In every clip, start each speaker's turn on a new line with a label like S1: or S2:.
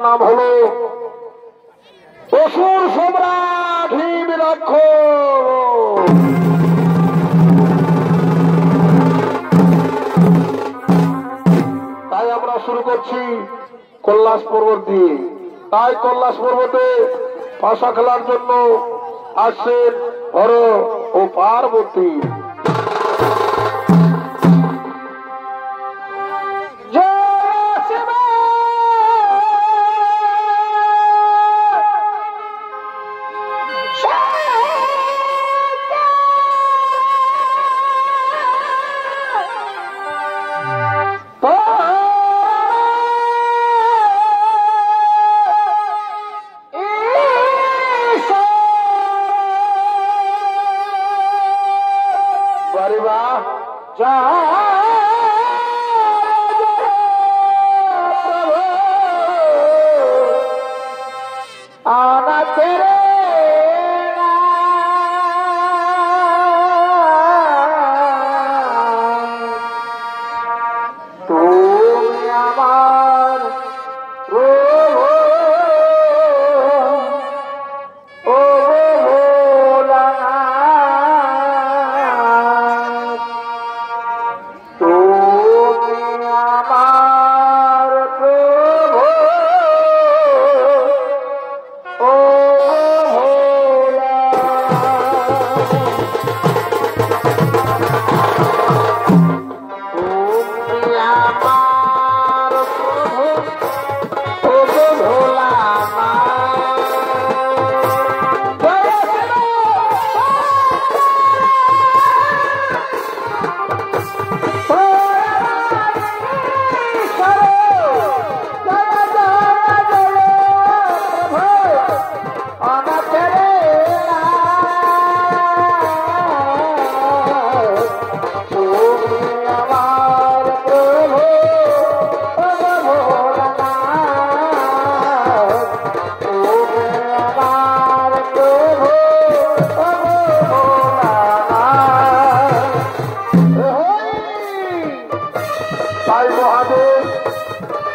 S1: नाम हलो असुर सम्राट हिरण्यक्ष। তাই আমরা শুরু করছি কৈলাস পর্বত দিয়ে। তাই কৈলাস পর্বতে পাশা খেলার জন্য আসছেন হর ও পার্বতী।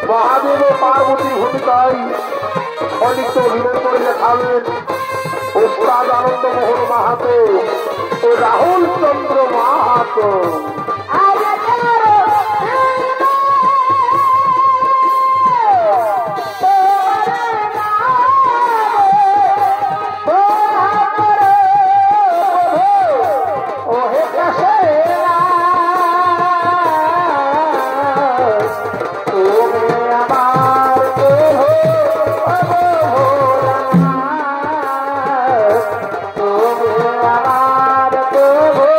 S1: महादेव पार्वती भूमिकाय खंडित अभिनय করে দেখাবেন उस्ताद आनंद मोहन माहातो ও রাহুল চন্দ্র মাহাতো।
S2: Oh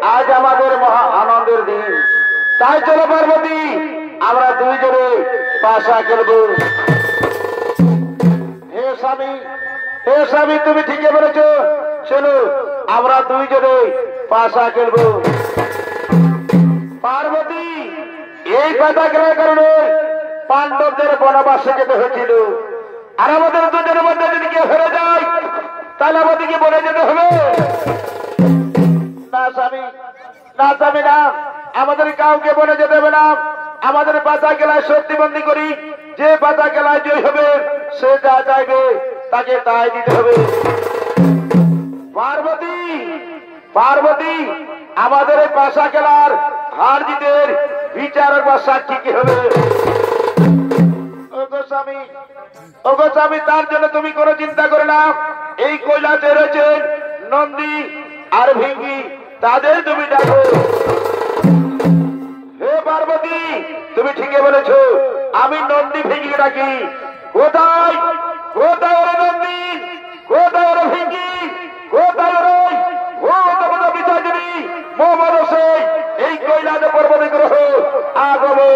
S1: আজ আমাদের মহা আনন্দের দিন। তাই চলো পার্বতী, আমরা দুইজনে পাশা খেলবো। হে স্বামী, হে স্বামী, তুমি ঠিকই বলেছ। চলো আমরা দুইজনে পাশা খেলবো। পার্বতী, এই পাশা খেলার কারণে পাণ্ডবদের বনবাসে যেতে হয়েছিল। আর আমাদের দুজনের মধ্যে যদি কেউ হেরে যায় তাহলে আমাদেরকে বনে যেতে হবে। না স্বামী, না স্বামী, না, আমাদের কাউকে বনে যেতে হবে না। আমাদের পাতা খেলায় শক্তিবন্দী করি, যে পাতা খেলায় জয় হবে সে যা চাইবে তাকে তাই দিতে হবে। পার্বতী, পার্বতী, আমাদের এই পাশা খেলার হার জিতের বিচারক বা সাক্ষী কি হবে? ওগো স্বামী, তার জন্য তুমি কোনো চিন্তা করে না। এই কৈলাসে রয়েছেন নন্দী আর ভিঙ্গি, তাদের তুমি ডাকো। হে পার্বতী, তুমি ঠিকই বলেছ, আমি নন্দী ভিঙ্গি ডাকি। কোথায় কোথায় ওরা নন্দী, কোথায় ওরা ভিঙ্গি, কোথায় ওরা বিচারী মোহাম্মদ এই কৈলাসে পর্বতে গ্রহ আগমন।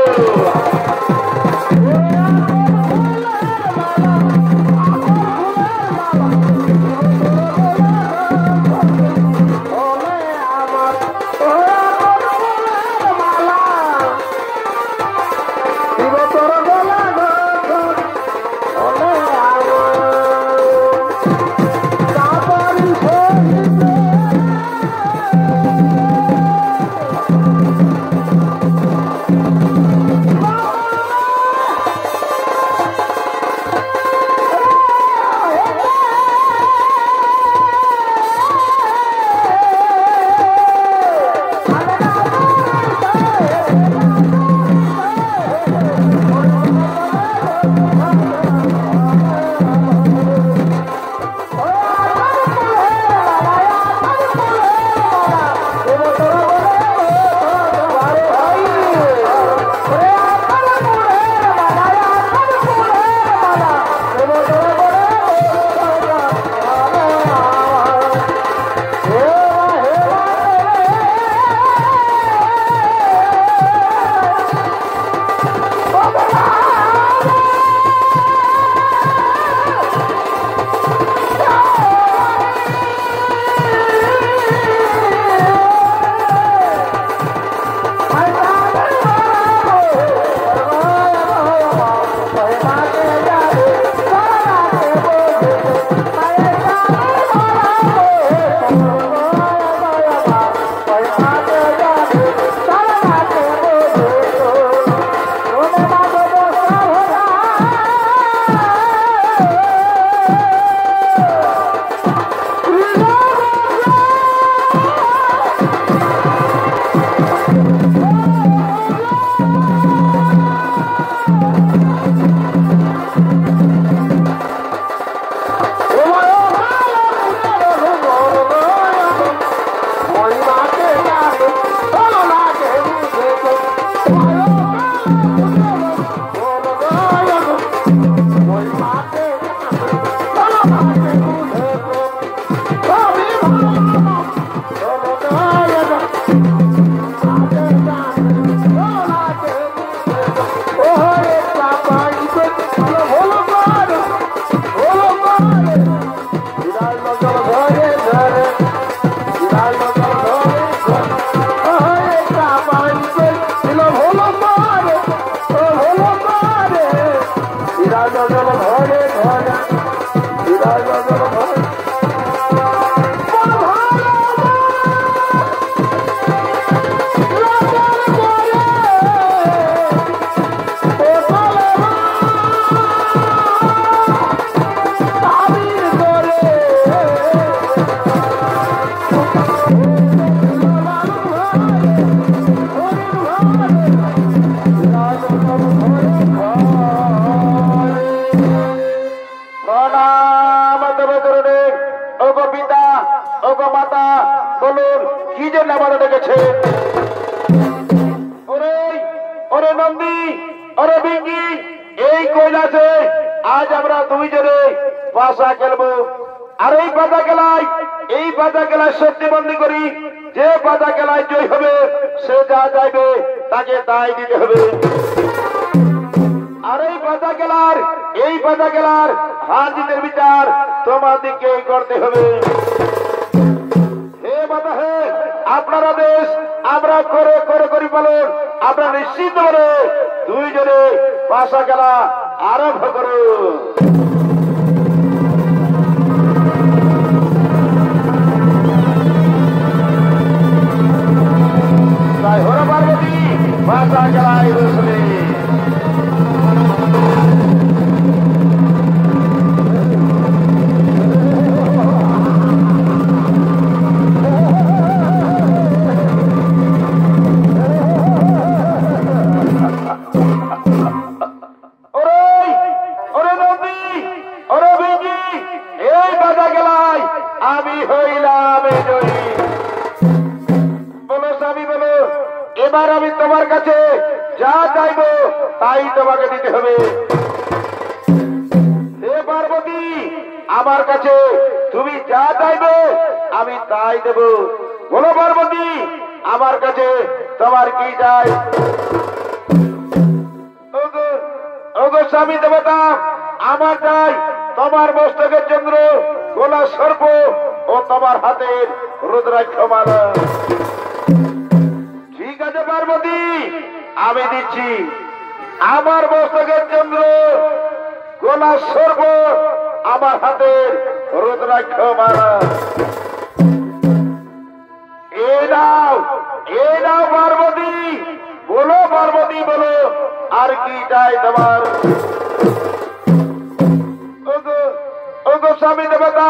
S1: आज আমরা দুইজনে পাশা খেলবো আর এই পাতা খেলায় শক্তিবন্দী করি যে বাধা খেলায় জয় হবে সে যা চাইবে তাকে তাই দিতে হবে। আর এই বাধা খেলার হার জিতের বিচার তোমাদেরকেই করতে হবে। হে বাধা হে, আপনারা দেশ আমরা করে করে করি পালন, আমরা নিশ্চিত করে দুইজনে পাশা খেলা আরম্ভ করো। তাই হর পার্বতী পাশা খেলায় বসলে। আমি হইলাম জয়ী। বলো স্বামী বলো, এবার আমি তোমার কাছে যা চাইব তাই তোমাকে দিতে হবে। হে পার্বতী, আমার কাছে তুমি যা চাইবে আমি তাই দেব। বলো পার্বতী, আমার কাছে তোমার কি চাই? ওগো স্বামী দেবতা, আমার চাই তোমার মস্তকের চন্দ্র, গোলা সর্প ও তোমার হাতের রুদ্রাক্ষ মালা। ঠিক আছে পার্বতী, আমি দিচ্ছি। আমার মস্তকের চন্দ্র, গোলা সর্প, আমার হাতের রুদ্রাক্ষ মালা। এই নাও পার্বতী। বলো পার্বতী বলো, আর কি চাই তোমার? ওগো স্বামী দেবতা,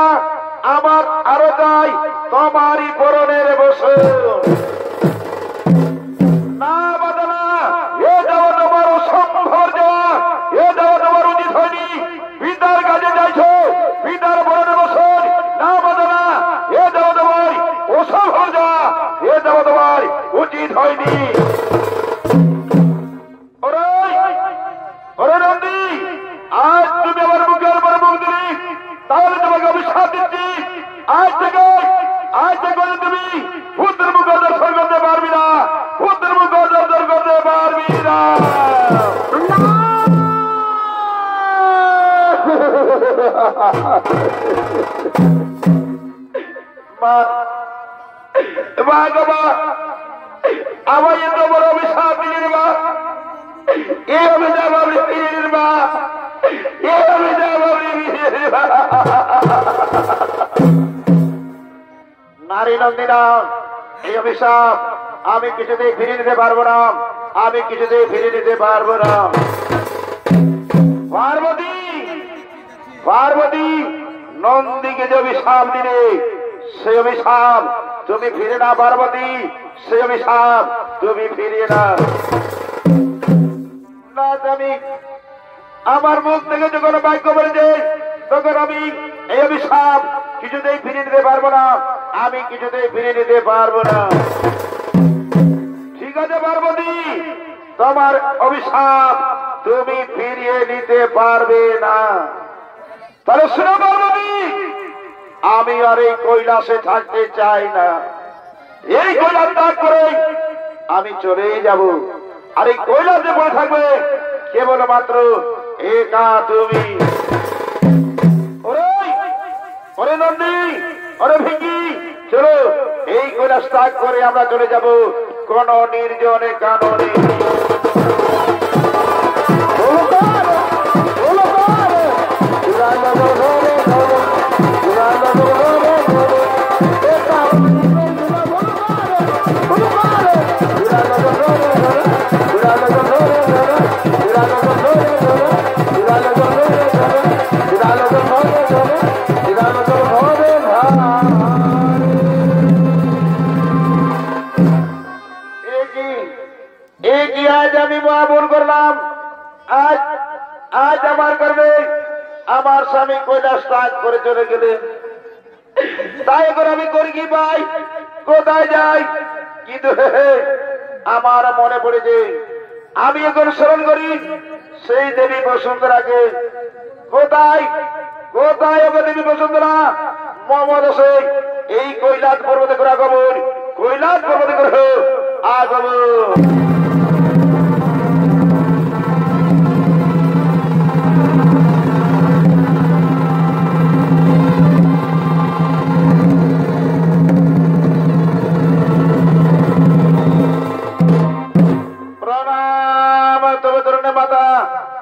S1: আমার আরো চাই তোমারই পরনের বসে। না বাধা না, এ যাওয়া তোমার অসম্ভব যাওয়া, এ যাওয়া তোমার উচিত হয়নি। পিতার কাজে যাইছো, পিতার পরনে বসন। না বাধা না, এ যাওয়া তোমার অসম্ভব যাওয়া, এ যাওয়া তোমার উচিত হয়নি। ওরে নন্দী, আজ তুমি আমার মুখের পরে মুখ দিলি, তাহলে তোমাকে অভিশাপ দিচ্ছি। আজ থেকে তুমি পুত্রের মুখ দর্শন করতে পারবি না, পুত্রের মুখ দর্শন করতে পারবি না। মা গো মা, আমার এত বড় অভিশাপ দিলি মা। এই অভিশাপ আমি ফিরিয়ে মা, এই অভিশাপ আমি ফিরিয়ে মা। নারী নন্দিনা, এই অভিশাপ আমি কিছুতেই ফিরিয়ে নিতে পারবো না, আমি কিছুতেই ফিরিয়ে নিতে পারবো না। পার্বতী, নন্দীকে যে অভিশাপ দিলে সে অভিশাপ তুমি ফিরে না। পার্বতী, সে অভিশাপ তুমি ফিরিয়ে না। আমি আমার মুখ থেকে যখন বাক্য বলেছে, তখন আমি এই অভিশাপ কিছুতেই ফিরিয়ে নিতে পারবো না, আমি কিছুতেই ফিরিয়ে নিতে পারবো না। ঠিক আছে পার্বতী, তোমার অভিশাপ তুমি ফিরিয়ে নিতে পারবে না। তাহলে শুনো পার্বতী, আমি আর এই কৈলাসে থাকতে চাই না। এই কৈলাস ত্যাগ করে আমি চলেই যাব। আর এই কৈলাসে পড়ে থাকবে কেবলমাত্র একা তুমি। ওরে নন্দী, ওরে ভিঙ্গি, চলো এই কৈলাস ত্যাগ করে আমরা চলে যাব কোন নির্জনে কাননে। আজ আমি মহাভুল করলাম। আজ আমার করবে আমার স্বামী কৈলাস ত্যাগ করে চলে গেলে, তাই এখন আমি করি কি ভাই, কোথায় যাই? কিন্তু আমার মনে পড়েছে, আমি এখন স্মরণ করি সেই দেবী বসুন্ধরাকে। কোথায় কোথায় ওকে দেবী বসুন্ধরা? মোহাম্মদ হোসেন এই কৈলাস পর্বতে ঘোরা খবর কৈলাস পর্বত গ্রহ আগমন।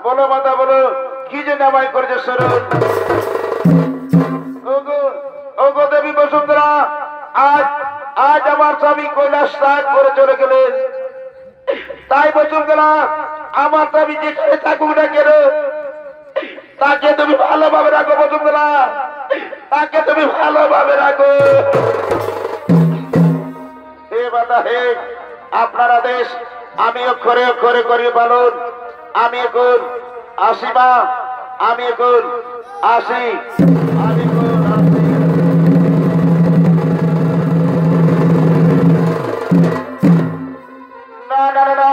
S1: বলো মাতা বলো কি যে নামাই করেছে স্মরণ। ওগো দেবী বসুন্ধরা, আজ আজ আমার স্বামী কৈলাস ত্যাগ করে চলে গেলেন। তাই বসুন্ধরা, আমার স্বামী যেখানে থাকুক না কেন তাকে তুমি ভালোভাবে রাখো বসুন্ধরা, তাকে তুমি ভালোভাবে রাখো। হে মাতা হে, আপনার আদেশ আমি অক্ষরে অক্ষরে করি পালন। আমি এখন আসি মা, আমি এখন আসি, আমি এখন আসি। না না না না,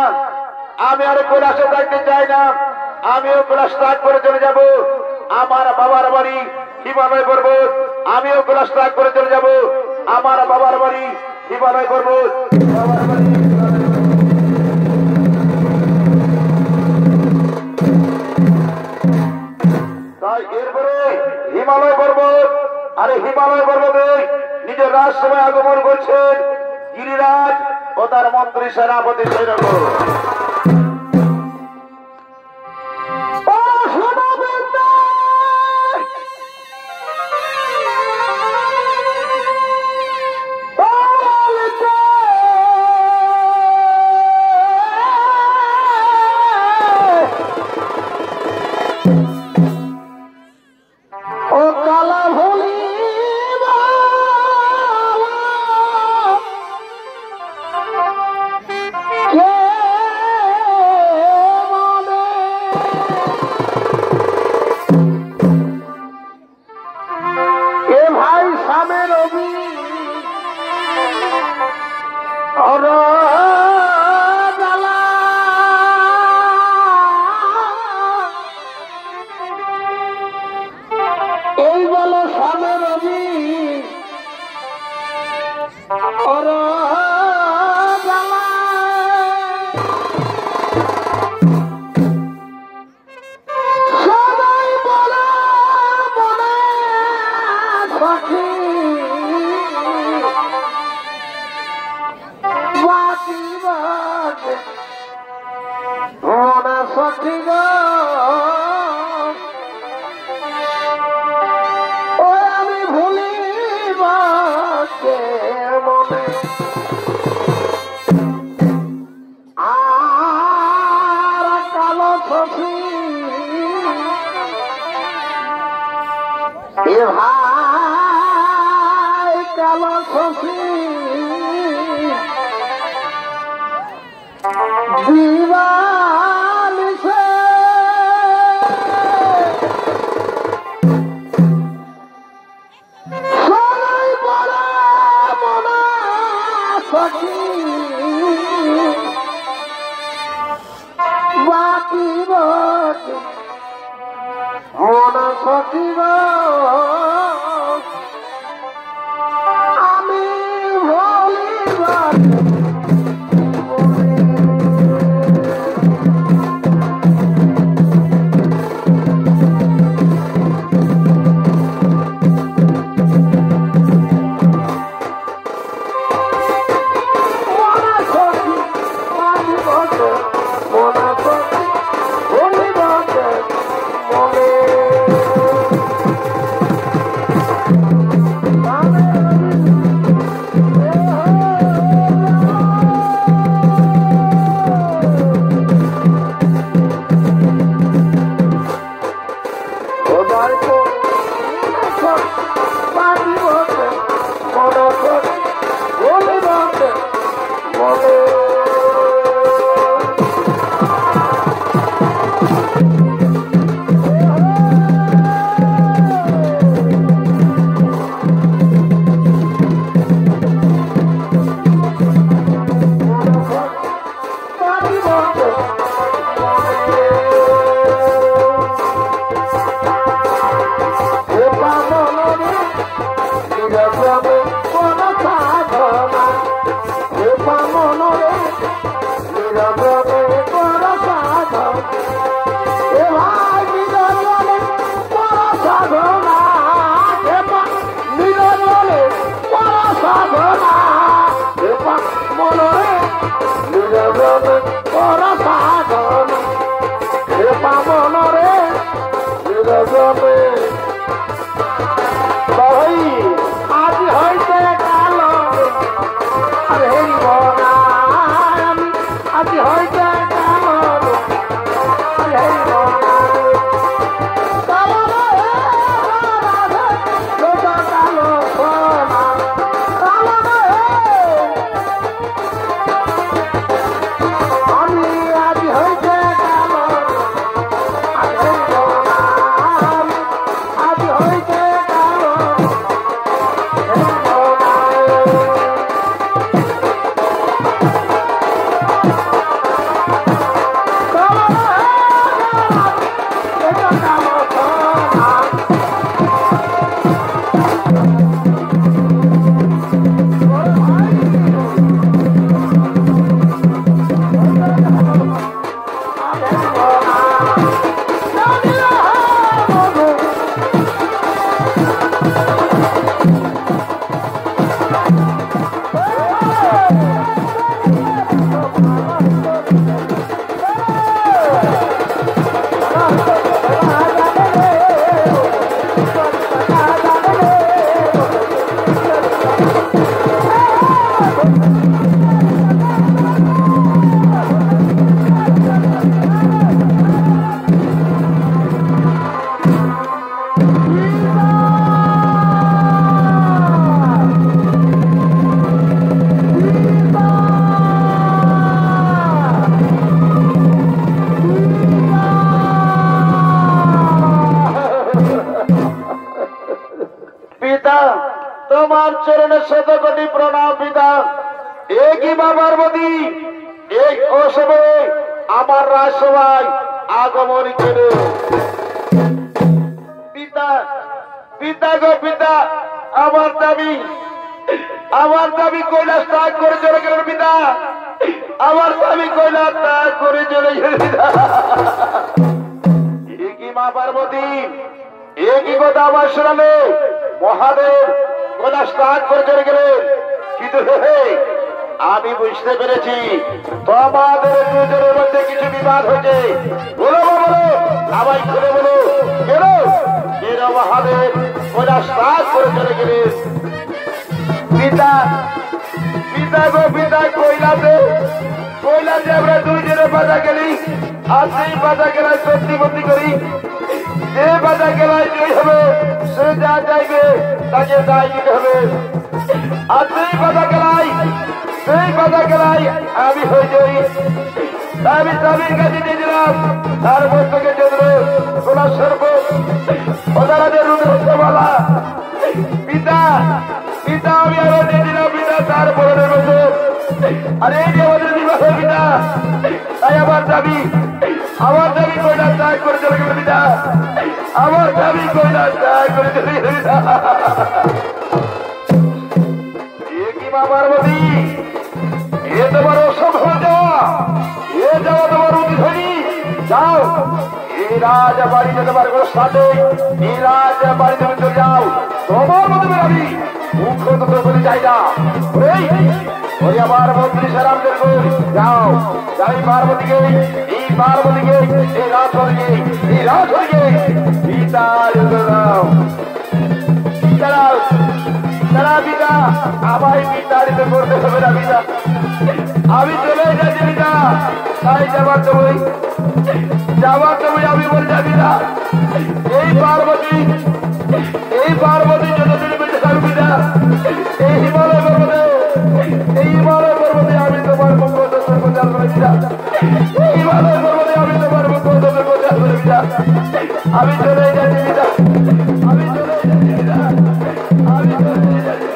S1: আমি আর কৈলাসে থাকতে চাই না। আমিও কৈলাস ত্যাগ করে চলে যাব। আমার বাবার বাড়ি হিমালয় পর্বত, আমিও কৈলাস ত্যাগ করে চলে যাব। আমার বাবার বাড়ি হিমালয় পর্বত, বাবার বাড়ি এরপরে হিমালয় পর্বত। আরে হিমালয় পর্বতে নিজের রাজসভায় আগমন করছেন গিরিরাজ ও তার মন্ত্রী সেনাপতি শ্রীনগর।
S2: Yeah! পরা সাধন হে পাবন রে নিরজনে ভাই আজ হইতে কাল আর হেরিব না আমি আজ হইতে কাল আর হেরিব না
S1: তোমার চরণে শত কোটি প্রণাম পিতা। একই মা পার্বতী এই অসময়ে আমার রাজসভায় আগমন করে পিতা। পিতা গো পিতা, আমার দাবি কৈলাস ত্যাগ করে চলে গেলেন পিতা। আমার দাবি কৈলাস ত্যাগ করে চলে গেলেন পিতা। একই মা পার্বতী একই কথা আমার শোনালে মহাদেব কৈলাস ত্যাগ করে চলে গেলেন। কিন্তু আমি বুঝতে পেরেছি তোমাদের দুজনের মধ্যে কিছু বিবাদ হয়েছে। বলো বলো, আমায় খুলে বলো কেন কেন মহাদেব কৈলাস ত্যাগ করে চলে গেলেন? পিতা পিতা গো পিতা, কৈলাসে আমরা দুইজনে বাধা গেলি, আর সেই বাধা গেলায় সত্যি করি। যে বাধা গেলায় জয় হবে সে যা চাইবে তাকে তাই দিতে হবে। আর সেই বাধা গেলাই আমি হয়ে যাই। আমি স্বামীর কাছে দিয়েছিলাম, তার বস্তুকে চন্দ্র সোনা সর্ব ওদারাদের রুদ্রমালা। পিতা আমি আরো দিয়েছিলাম পিতা, তার বড় বছর। আর এই যে আমাদের বিবাহ পিতা, তাই আমার দাবি কৈলাস ত্যাগ করে চলে গেল পিতা। আমার দাবি কৈলাস ত্যাগ করে চলে গেল পিতা। কি মা পার্বতী, এ তোমার অসম্ভব যাওয়া, এ যাওয়া তোমার উচিত হয়নি। যাও, এই রাজা বাড়িতে তোমার কোনো সাথে, এই রাজা বাড়িতে চলে যাও। তোমার মতো আমি মুখ্য তো বলে চাই না। ওই আমার মন্ত্রী সারামদের যাও, যাই পার্বতীকে এই রাজপথকে পিতার দাও। তারা পিতা আমায় বিতাড়িত করতে হবে না পিতা। আমি চলে যাচ্ছি পিতা, তাই যাবার তুমি আমি বলে যাবি না। এই পার্বতী যতদিন বেঁচে থাকবি পিতা, এই হিমালয় পর্বতে আমি তোমার মুখ দর্শন করতে আসবো পিতা। এই হিমালয় পর্বতে আমি তোমার মুখ দর্শন করতে আসবো পিতা। আমি চলে যাচ্ছি পিতা, আমি চলে যাচ্ছি পিতা, আমি চলে যাচ্ছি।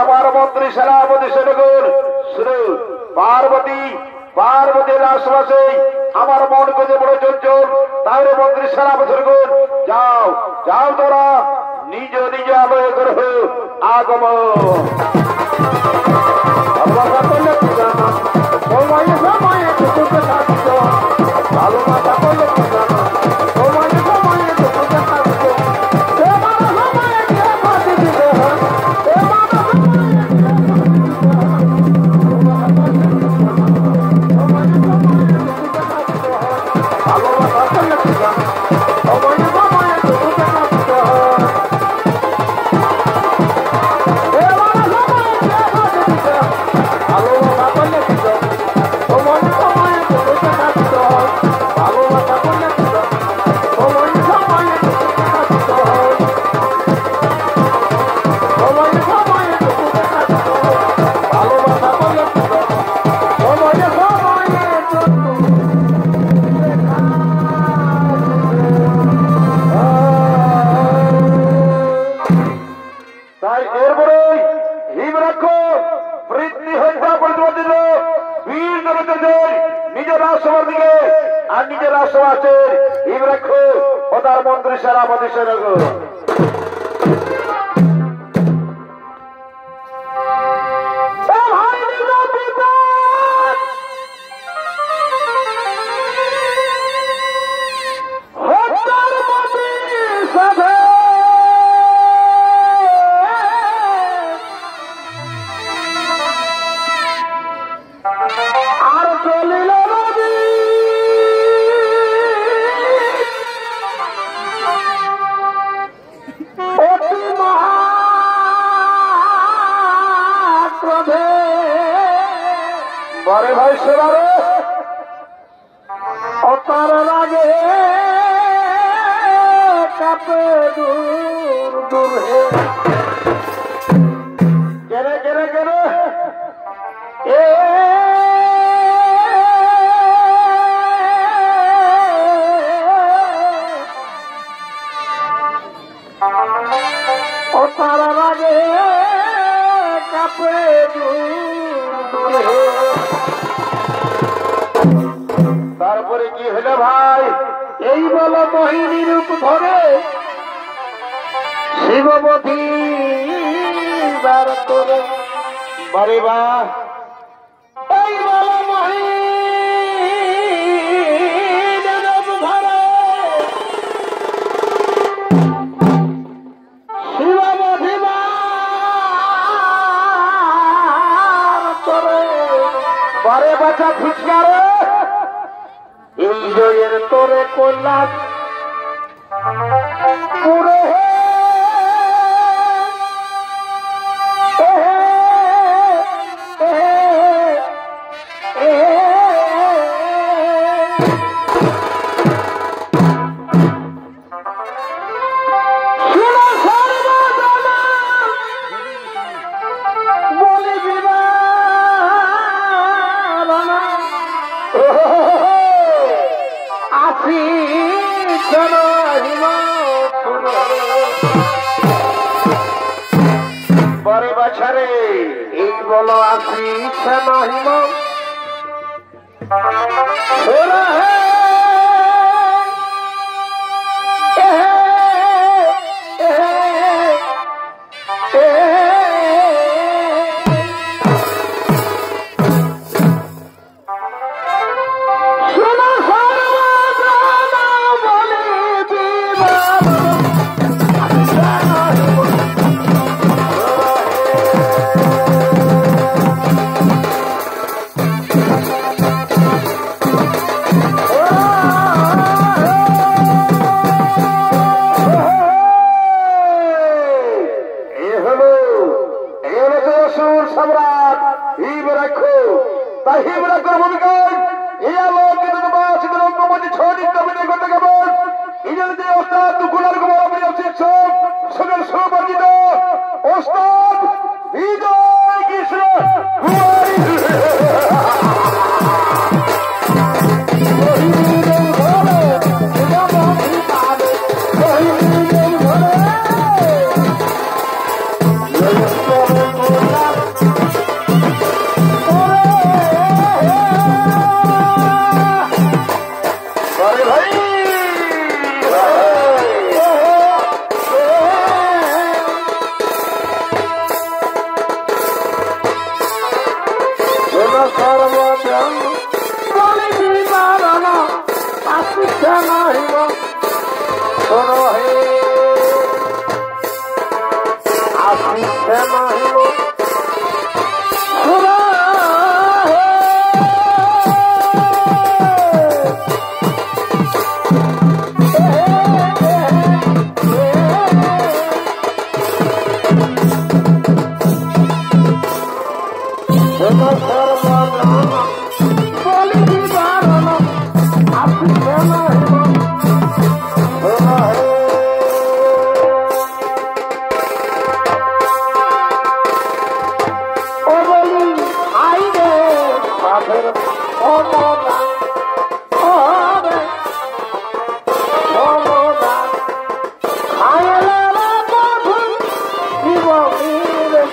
S1: আমার মন্ত্রী সেনাপতি সেনগুন শুরু পার্বতীর আশেপাশে আমার মন করে বড় চঞ্চল। তাহলে মন্ত্রী সেনাপতি সেনগুন যাও তোরা নিজ আলোয় করো আগমন। রাখো বৃদ্ধি হত্যা প্রতিবাদিত বীর নবীদের জয় নিজের রাষ্ট্রসভার দিকে আর নিজের রাষ্ট্রবাসের ইব রাখো প্রধানমন্ত্রী সারা আমাদের সে রাখো বারে ভাই সেবারে অতার লাগে কাপে দূর দূর হে কেরে কেরে কেরে এ অতার লাগে কাপে দূর দূর হে তারপরে কি হলো ভাই এই বলো মোহিনী রূপ ধরে শিববতী বার করে বারে বা এই বলো মোহিনী রূপ ধরে শিববতী বার করে বারে বাচ্চা ফুচকারে এই জয়ের তোরে কল্যাণ পুরে বলি বিবাহ আসি বরে বছরে এই বলো আসি নহিম সম্রাট হিব রাখো তাই হিব রাখো ভূমিকায় এই আলোকিত বাসিত রঙ্গমঞ্চে ছড়িত কবিতা করতে কেবল ইজের যে ওস্তাদ দুকুলার কুমার প্রিয় শিক্ষক সকল সুপরিচিত ওস্তাদ বিজয় কৃষ্ণ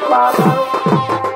S1: Bye.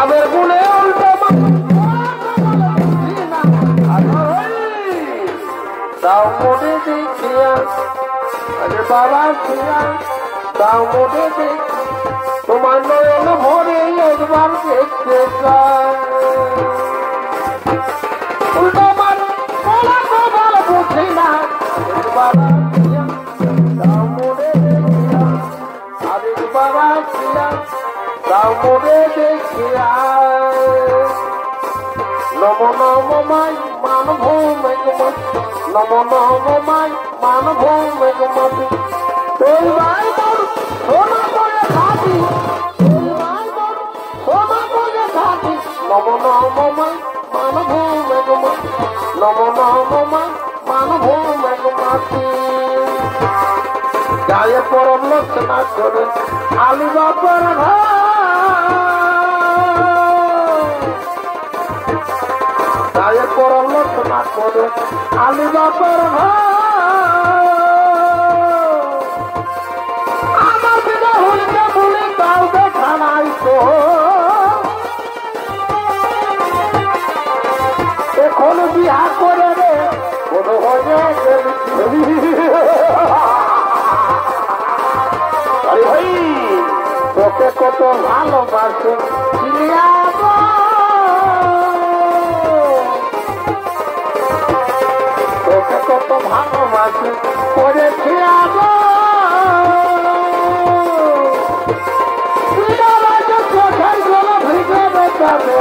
S2: কামের গুণে উল্টো তাও মনে দেখিয়া আরে বাবা ছিয়া তাও মনে দেখি তোমার নয়ন ভরে একবার দেখতে চায় উল্টো মান বলা কবার বুঝি না বাবা ছিয়া তাও মনে দেখিয়া আরে বাবা ছিয়া তাও মনে দেখিয়া নম নম মাই মান ভূমে নম নম মাই মান ভূমে তোর ভাই তোর সোনা করে থাকি তোর ভাই তোর সোনা করে থাকি নম নম মাই মান ভূমে নম নম মাই মান ভূমে মাতি গায়ে পরম লক্ষণা করে আলী বাবার গায়ে পরম লক্ষণা করে আলী বাবার আমার বিনা হইতে বলে তাও দেখা নাই তো এখন বিয়া করে রে কোন হয়ে আরে ভাই তোকে কত ভালোবাসে তোকে কত ভালোবাসে করেছি চোখের জল ভিজে বেচাবে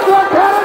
S2: চোখের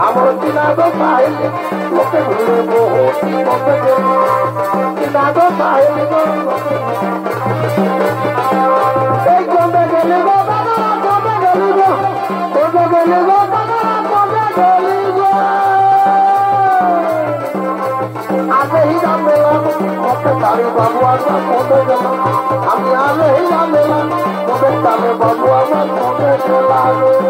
S2: আমার চিনাদ পাইলে লোকে ঘুরে বহুত চিনাদ পাইলে এই কবে গেলে গো দাদা কবে গেলি গো কবে গেলি গো দাদা কবে গেলি গো আগে হি জানলাম কবে তারে বাবু আমার কবে গেল আমি আগে হি জানলাম কবে তারে বাবু আমার কবে গেল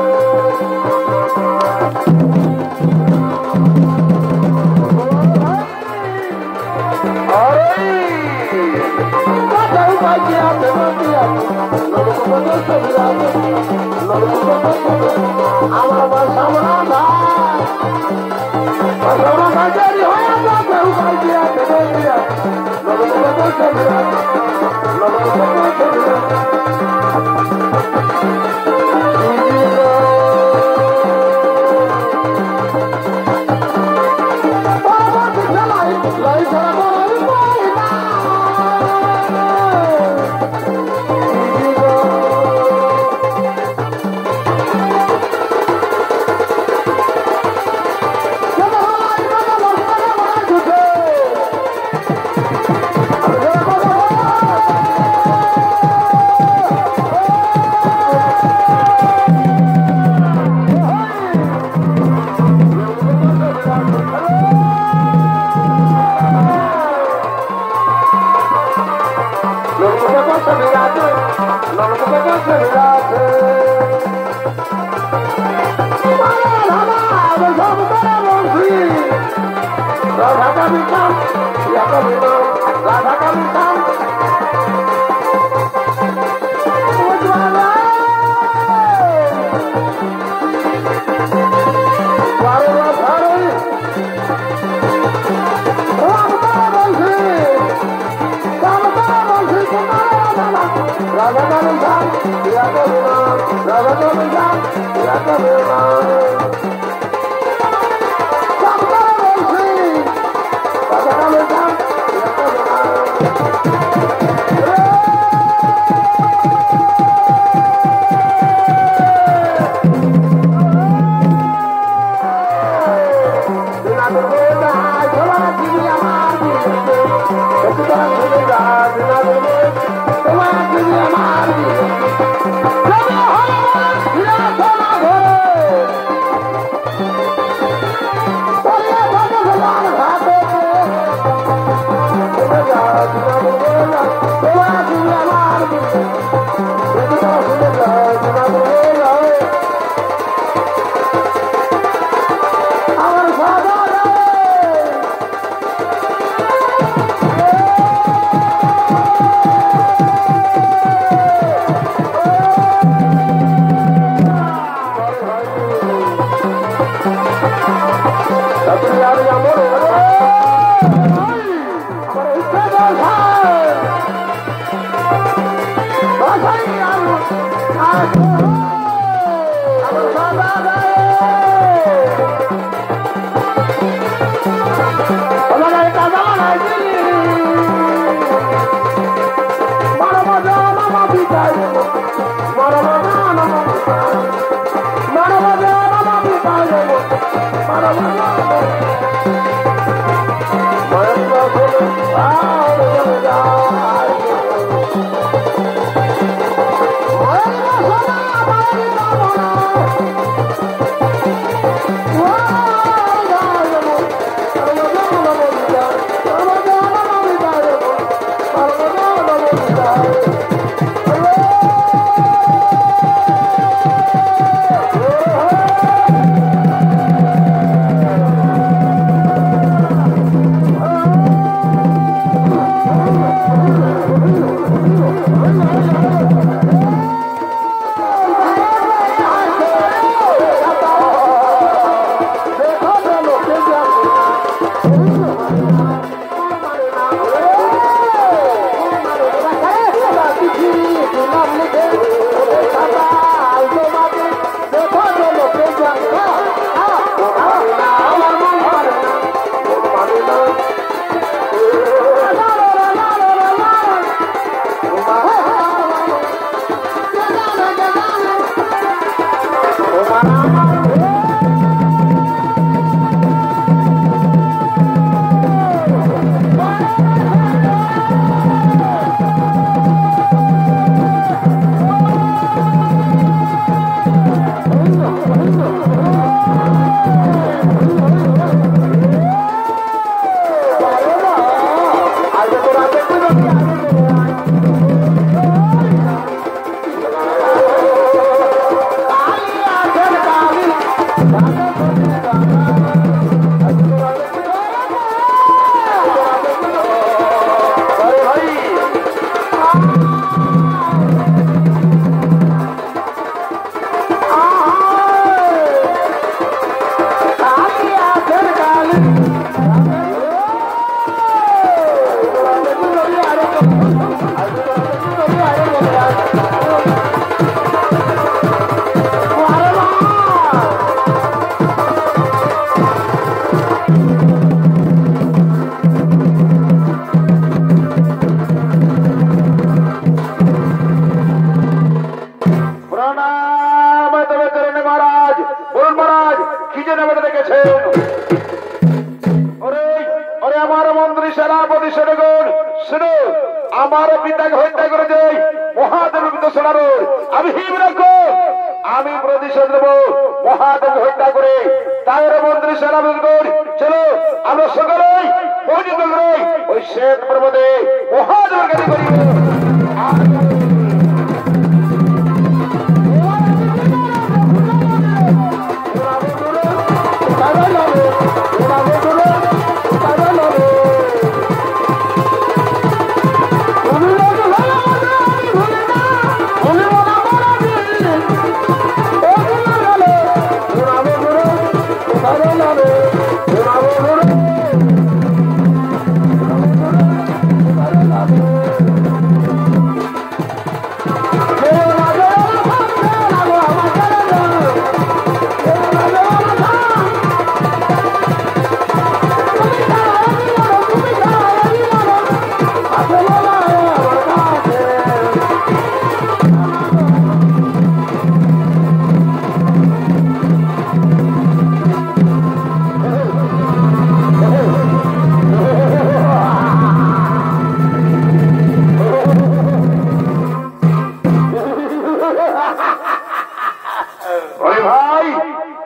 S1: ভাই,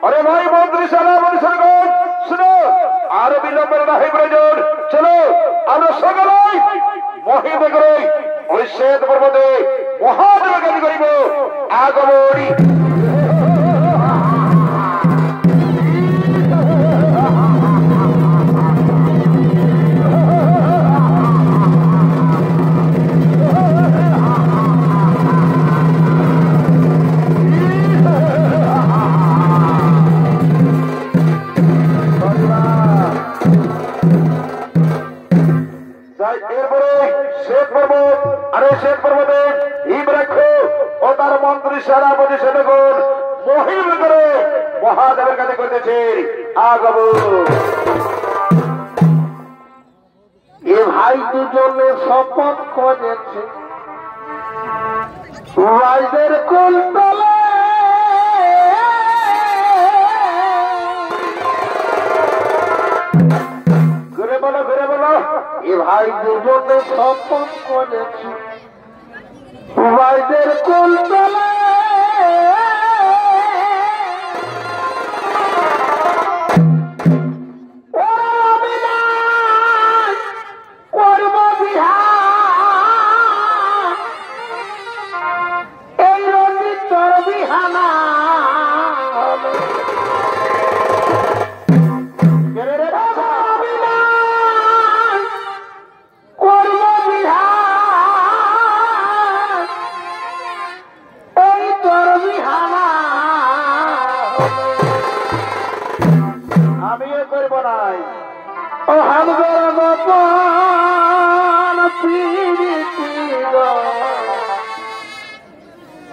S1: अरे भाई मंत्री सेना मनुष्यगण শুনো, আর বিলম্বের নাহি প্রয়োজন। চলো আমরা সকলেই মহিত করে ওই শ্বেত পর্বতে মহাদেব গান করিব। আগমনী এরপরে শ্বেত পর্বত, আর এই শ্বেত পর্বতে হিমরাক্ষ ও তার মন্ত্রী সেনাপতি সেনাগণ মহিম করে মহাদেবের কাছে করতেছে আগমন।
S2: এ ভাই দুজনে শপথ করেছে রাইদের কুলতলে
S1: ঘুরে বলো, ঘুরে বলো।
S2: এ ভাই দুজনে শপথ করেছে রাইদের কুলতলে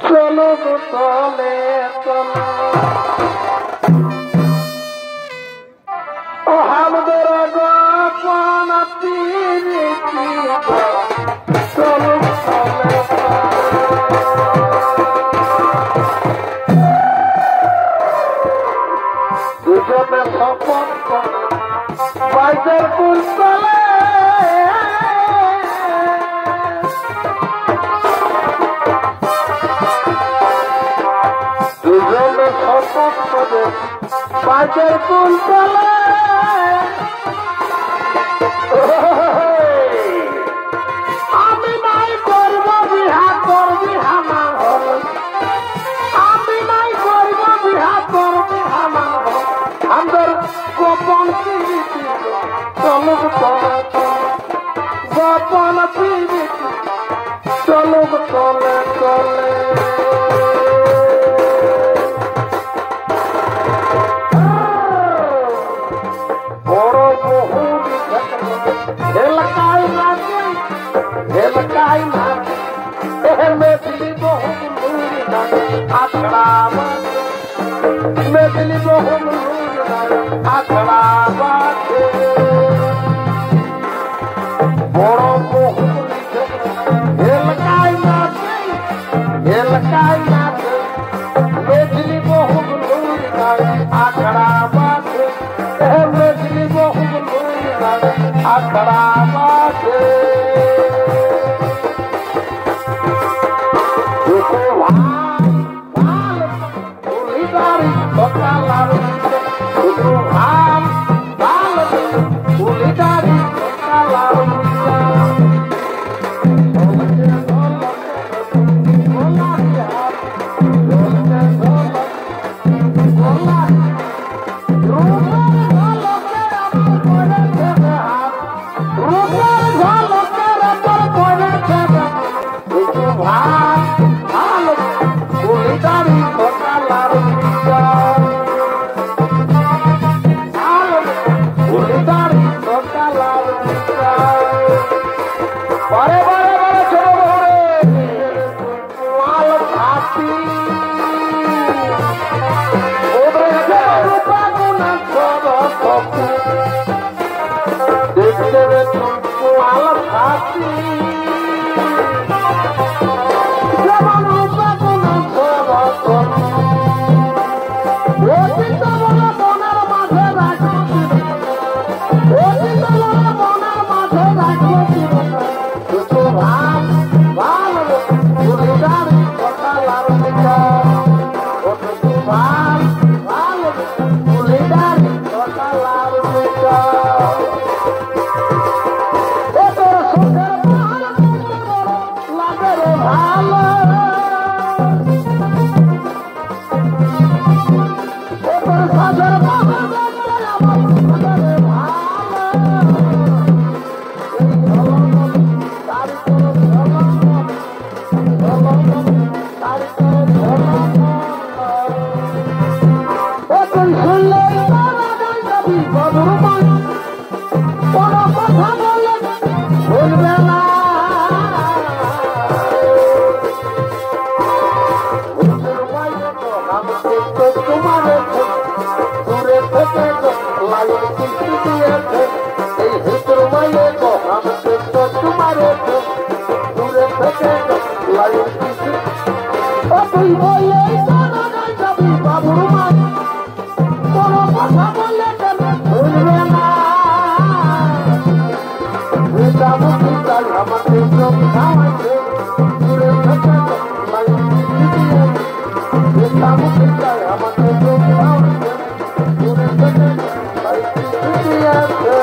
S2: চলো তলে তলে ও হামদের গোপন প্রীতি চলো তলে দুজনে শপথ করে বাইদের কুলতলে বাজার কুলতলে আমি নাই করব বিহা করবি হামা হল আমি নাই করব বিহা করবি হামা হল আমাদের গোপন প্রীতি চলুক তলে গোপন প্রীতি চলুক তলে তলে মেদিনী বহু আখড়া বাজে বড় বহু এলাকায় নাচে এলাকায় নাচে মেদিনী বহু আখড়া বাজে মেদিনী বহু আখড়া বাজে থেকে লাইন কিস্তি দিয়েছে এই হিন্দুর মায়ে গো আমাকে তো তোমারেছে দূরে থেকে লাইন কিস্তি ও তুই বলে জানা নাই যাবি বাবুর মা কোনো কথা বললে কেন শুনবে না যাবো কি চাই আমাকে চোখ খাওয়াইছে দূরে থেকে লাইন কিস্তি দিয়েছে যাবো কি চাই আমাকে চোখ খাওয়াইছে দূরে থেকে লাইন কিস্তি দিয়েছে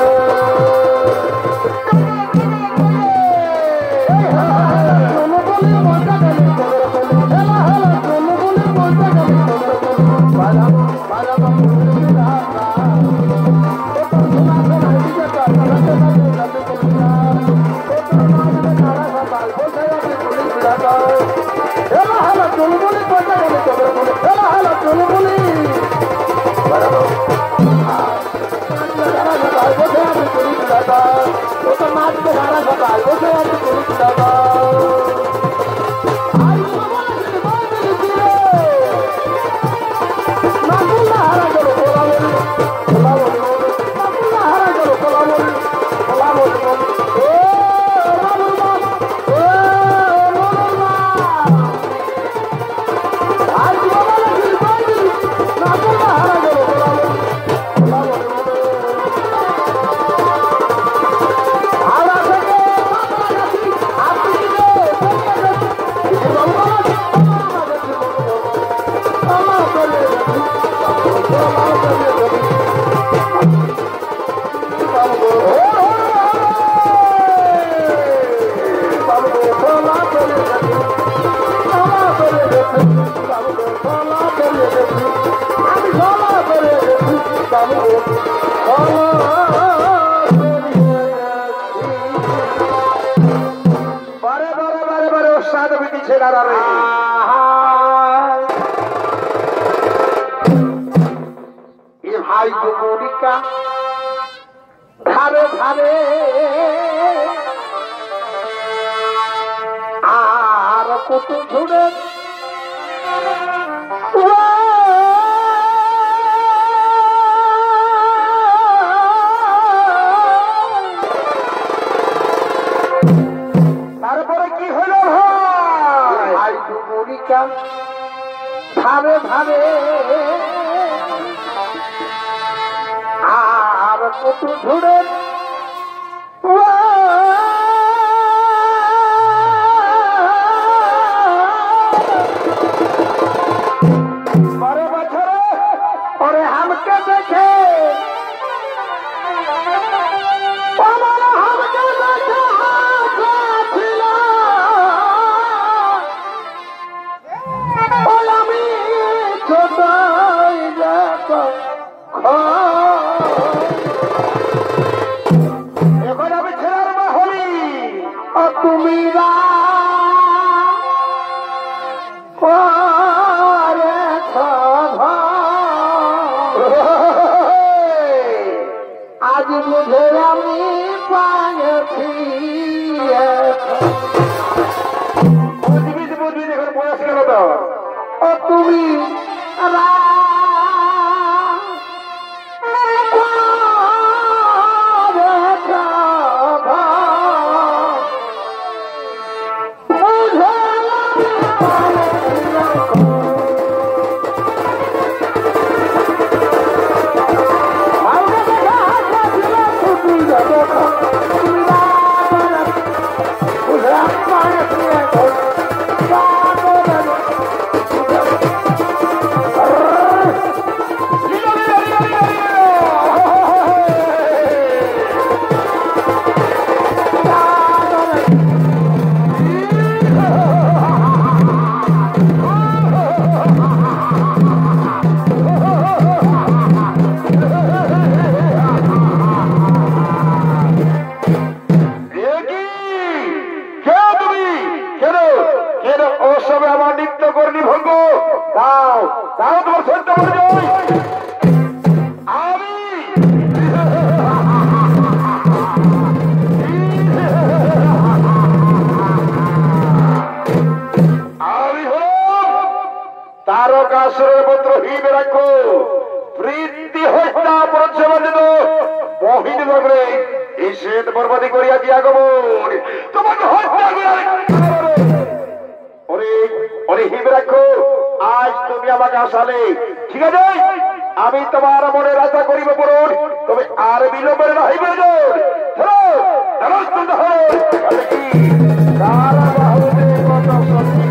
S2: ভাই গুমরিকা ধারে ধারে আর কত ঝুড়ে
S1: তারপরে কি হলো ভাই
S2: গুমরিকা ধারে ধারে আর কত ঝুড়ে
S1: বারে বছরে
S2: ওরে हमके देखे हमके देखे আমি ছোট
S1: এখন আমি ছেলের মা হলি
S2: তুমি আজ বুঝে আমি পাইছি
S1: বুঝবি বুঝবি এখন বয়স গেল তো
S2: ও তুমি
S1: আগমন, তোমাকে হত্যা করে ওরে ওরে হিম রাখো। আজ তুমি আমাকে আসালে, ঠিক আছে, আমি তোমার মনের আশা করিব পূরণ, তবে আর বিলম্বের রহিবে না। সারা বাহুতে কত শক্তি।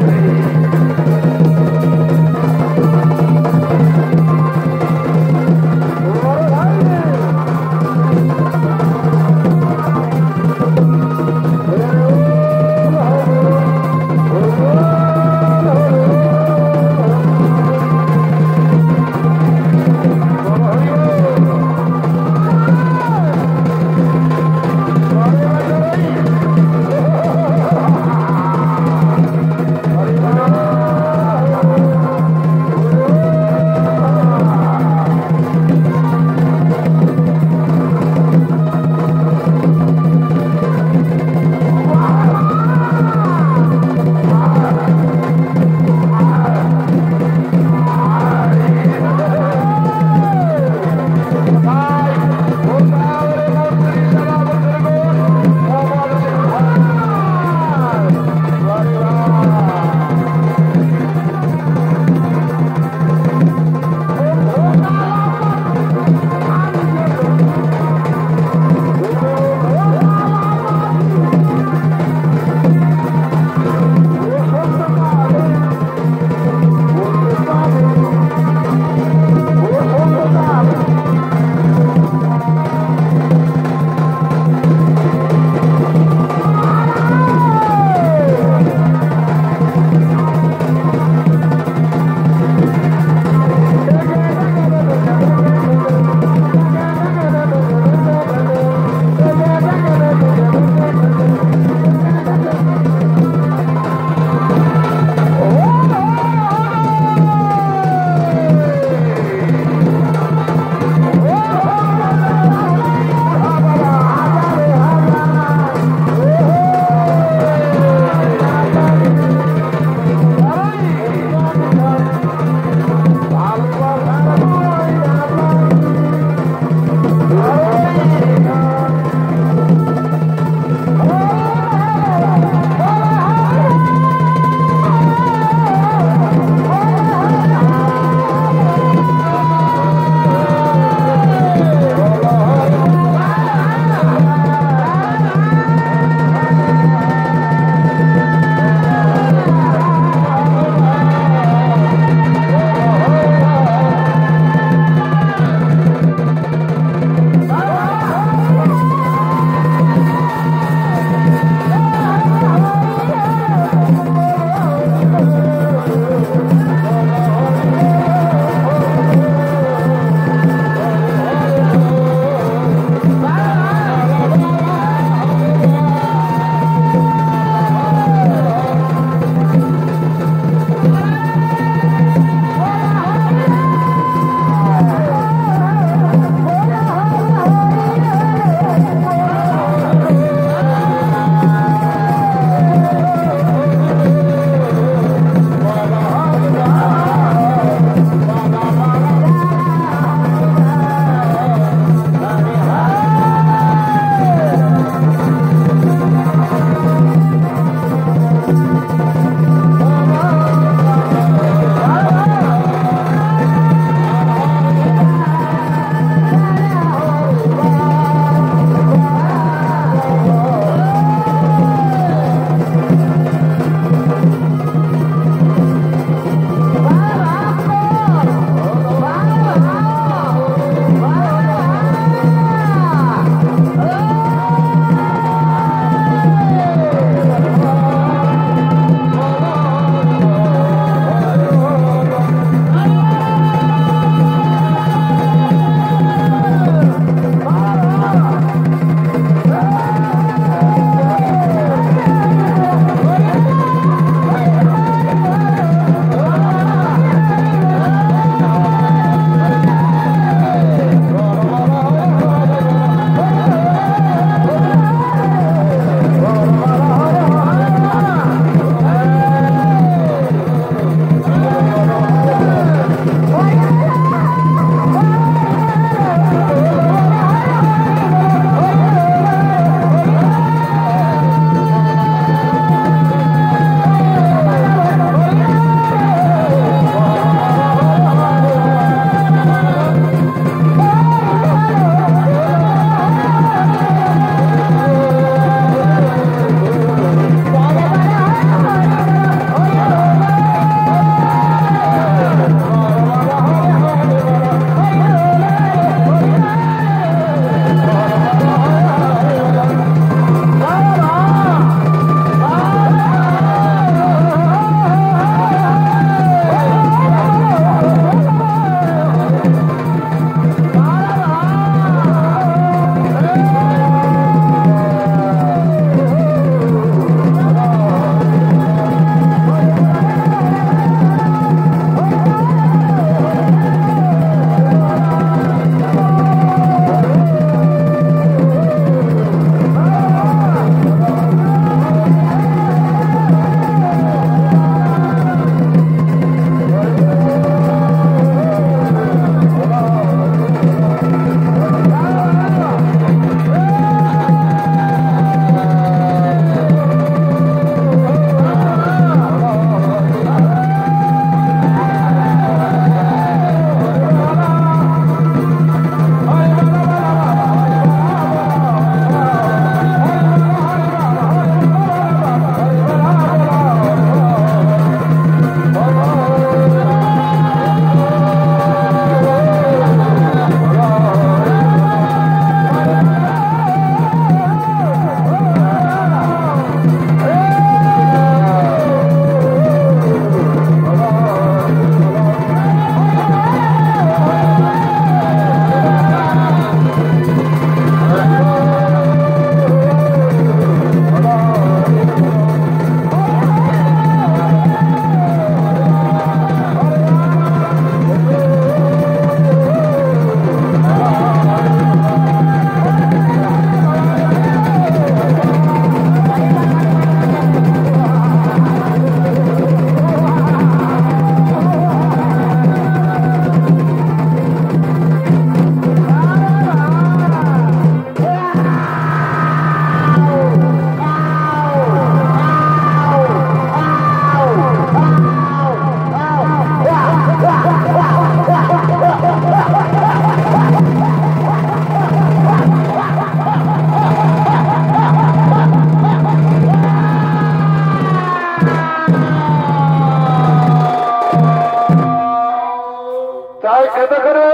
S1: এতে করে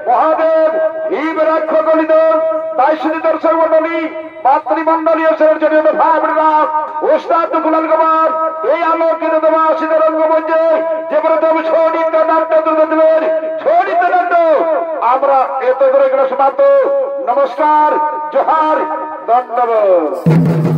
S1: মহাদেব হিম রাক্ষ গলিত তাই শুধু দর্শক মন্ডলী মাতৃমন্ডলী জন্য ভাবরা ওস্তাদ গুলাল কুমার এই আলোকিত দেওয়া শীতের রঙ্গমঞ্চে যে প্রথম ছড়িত নাট্য দেবেন ছড়িত নাট্য আমরা এত করে সমাপ্ত। নমস্কার, জোহার, ধন্যবাদ।